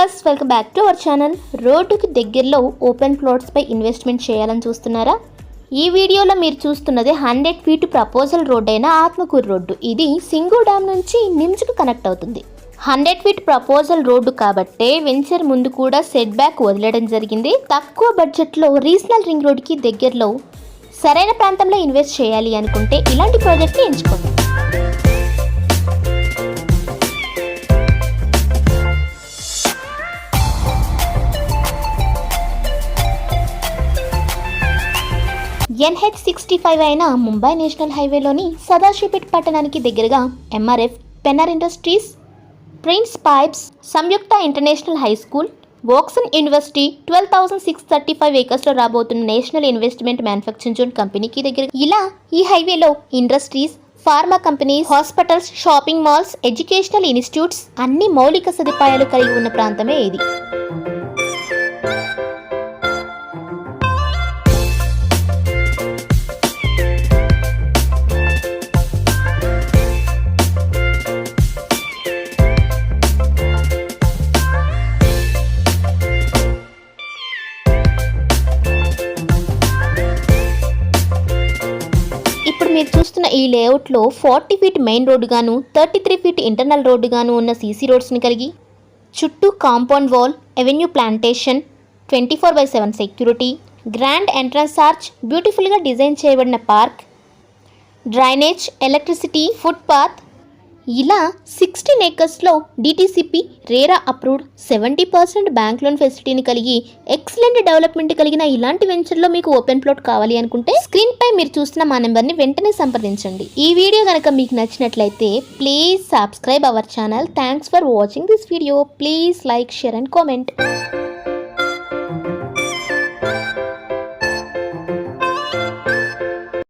Viewers, welcome back to our channel. రోడ్డుకి దగ్గరలో open plots పై investment చేయాలని చూస్తున్నారా? ఈ వీడియోలో మీరు చూస్తున్నది 100 ఫీట్ ప్రపోజల్ రోడ్ అయిన ఆత్మకూరు రోడ్డు. ఇది సింగు డ్యామ్ నుంచి నిమ్స్కు కనెక్ట్ అవుతుంది. 100 ఫీట్ ప్రపోజల్ రోడ్డు కాబట్టే వెంచర్ ముందు కూడా సెట్ బ్యాక్ వదిలేయడం జరిగింది. తక్కువ బడ్జెట్లో రీజనల్ రింగ్ రోడ్కి దగ్గరలో సరైన ప్రాంతంలో ఇన్వెస్ట్ చేయాలి అనుకుంటే ఇలాంటి ప్రాజెక్ట్ని ఎంచుకోండి. NH65 అయిన ముంబై నేషనల్ హైవేలోని సదాశివపేట్ పట్టణానికి దగ్గరగా MRF, Penner industries, Prince pipes, Samyuktha international high school, Woxsen university 12,635 ఏకర్స్లో రాబోతున్న నేషనల్ ఇన్వెస్ట్మెంట్ మ్యానుఫ్యాక్చరింగ్ జోన్ కంపెనీకి దగ్గర. ఇలా ఈ హైవేలో industries, pharma companies, hospitals, shopping malls, educational institutes అన్ని మౌలిక సదుపాయాలు కలిగి ఉన్న ప్రాంతమే ఇది. ఇప్పుడు మీరు చూస్తున్న ఈ లేఅవుట్లో 40 ఫీట్ మెయిన్ రోడ్డు గాను 33 ఫీట్ ఇంటర్నల్ రోడ్డు గాను ఉన్న సీసీ రోడ్స్ని కలిగి చుట్టూ compound wall, avenue plantation, 24/7 security, grand entrance arch, బ్యూటిఫుల్గా డిజైన్ చేయబడిన park, drainage, electricity, footpath, ఇలా 16 ఏకర్స్లో DTCP RERA approved 70% bank loan ఫెసిలిటీని కలిగి ఎక్సలెంట్ డెవలప్మెంట్ కలిగిన ఇలాంటి వెంచర్లో మీకు ఓపెన్ ప్లాట్ కావాలి అనుకుంటే స్క్రీన్ పై మీరు చూస్తున్న మా నెంబర్ని వెంటనే సంప్రదించండి. ఈ వీడియో కనుక మీకు నచ్చినట్లయితే please subscribe our channel. Thanks for watching this video. Please like, share and comment.